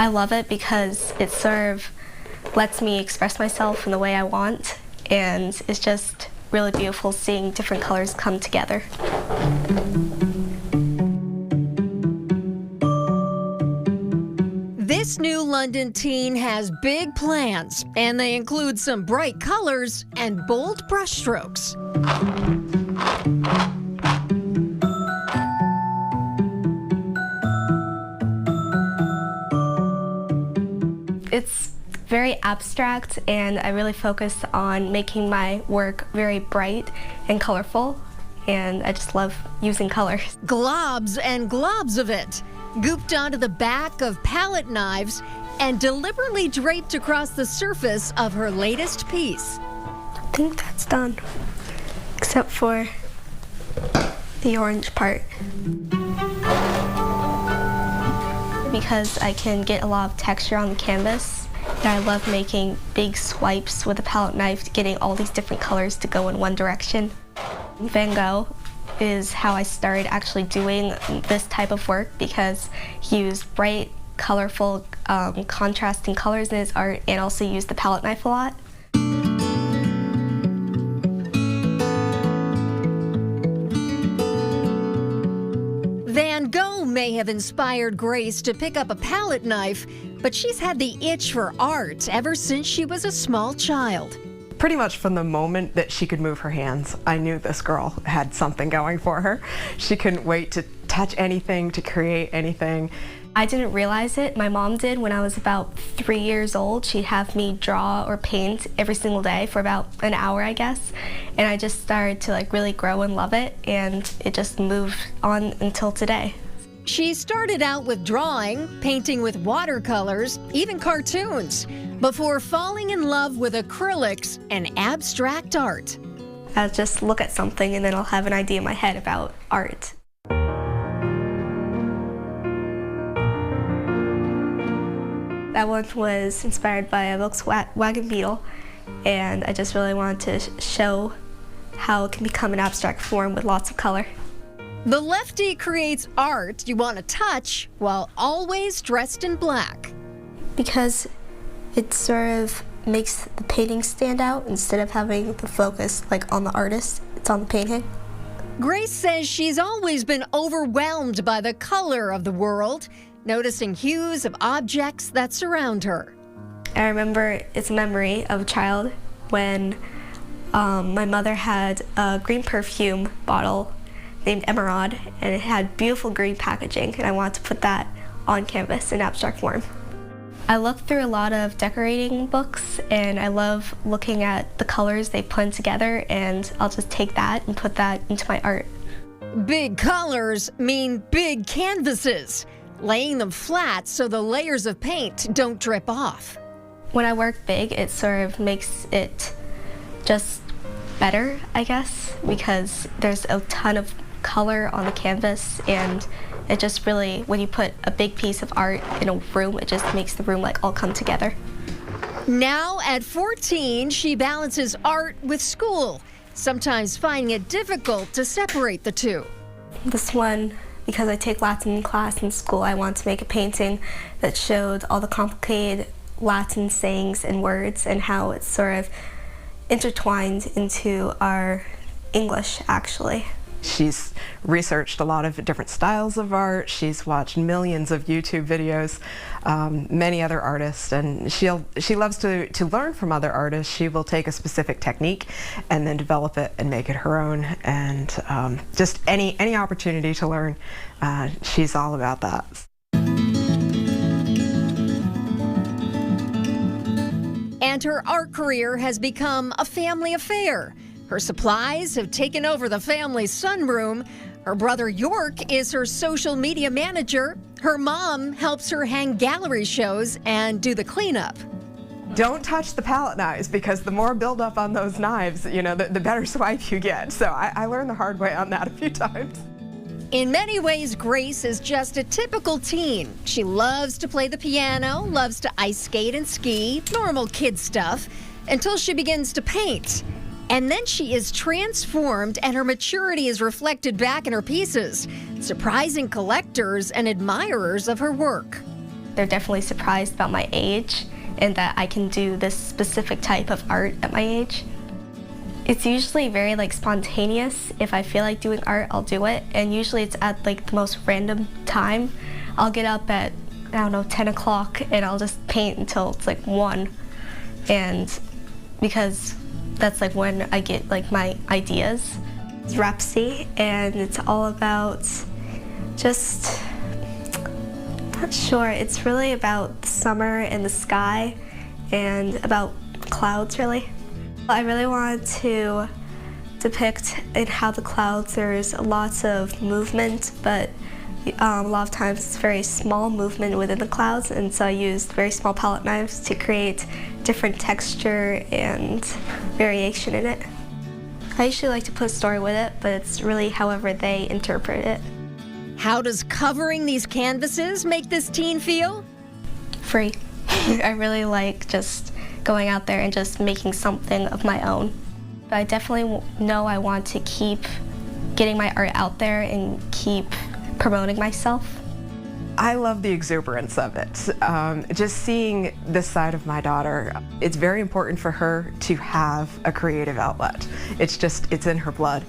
I love it because it sort of lets me express myself in the way I want, and it's just really beautiful seeing different colors come together. This new London teen has big plans, and they include some bright colors and bold brushstrokes. It's very abstract, and I really focus on making my work very bright and colorful, and I just love using colors. Globs and globs of it, gooped onto the back of palette knives and deliberately draped across the surface of her latest piece. I think that's done, except for the orange part. Because I can get a lot of texture on the canvas, and I love making big swipes with a palette knife, getting all these different colors to go in one direction. Van Gogh is how I started actually doing this type of work, because he used bright, colorful, contrasting colors in his art, and also used the palette knife a lot. Van Gogh may have inspired Grace to pick up a palette knife, but she's had the itch for art ever since she was a small child. Pretty much from the moment that she could move her hands, I knew this girl had something going for her. She couldn't wait to touch anything, to create anything. I didn't realize it. My mom did when I was about 3 years old. She'd have me draw or paint every single day for about an hour, I guess. And I just started to really grow and love it, and it just moved on until today. She started out with drawing, painting with watercolors, even cartoons, before falling in love with acrylics and abstract art. I'll just look at something and then I'll have an idea in my head about art. That one was inspired by a Volkswagen Beetle, and I just really wanted to show how it can become an abstract form with lots of color. The lefty creates art you want to touch while always dressed in black. Because it sort of makes the painting stand out instead of having the focus on the artist, it's on the painting. Grace says she's always been overwhelmed by the color of the world, noticing hues of objects that surround her. I remember it's a memory of a child when my mother had a green perfume bottle named Emerald, and it had beautiful green packaging, and I wanted to put that on canvas in abstract form. I look through a lot of decorating books, and I love looking at the colors they blend together, and I'll just take that and put that into my art. Big colors mean big canvases, laying them flat so the layers of paint don't drip off. When I work big, it sort of makes it just better, I guess, because there's a ton of color on the canvas, and it just really, when you put a big piece of art in a room, it just makes the room all come together. Now at 14, she balances art with school, sometimes finding it difficult to separate the two. This one, because I take Latin class in school, I want to make a painting that showed all the complicated Latin sayings and words and how it's sort of intertwined into our English, actually. She's researched a lot of different styles of art. She's watched millions of YouTube videos, many other artists, and she loves to learn from other artists. She will take a specific technique and then develop it and make it her own. And just any opportunity to learn, she's all about that. And her art career has become a family affair. Her supplies have taken over the family sunroom. Her brother York is her social media manager. Her mom helps her hang gallery shows and do the cleanup. Don't touch the palette knives, because the more buildup on those knives, the better swipe you get. So I learned the hard way on that a few times. In many ways, Grace is just a typical teen. She loves to play the piano, loves to ice skate and ski, normal kid stuff, until she begins to paint. And then she is transformed, and her maturity is reflected back in her pieces, surprising collectors and admirers of her work. They're definitely surprised about my age and that I can do this specific type of art at my age. It's usually very like spontaneous. If I feel like doing art, I'll do it, and usually it's at like the most random time. I'll get up at, I don't know, 10 o'clock and I'll just paint until it's like 1, and because that's like when I get like my ideas. It's Rhapsody, and it's all about just, not sure, it's really about summer and the sky and about clouds really. I really want to depict in how the clouds there's lots of movement, but a lot of times it's very small movement within the clouds, and so I used very small palette knives to create different texture and variation in it. I usually like to put a story with it, but it's really however they interpret it. How does covering these canvases make this teen feel? Free. I really like just going out there and just making something of my own. But I definitely know I want to keep getting my art out there and keep promoting myself. I love the exuberance of it. Just seeing this side of my daughter, it's very important for her to have a creative outlet. It's in her blood.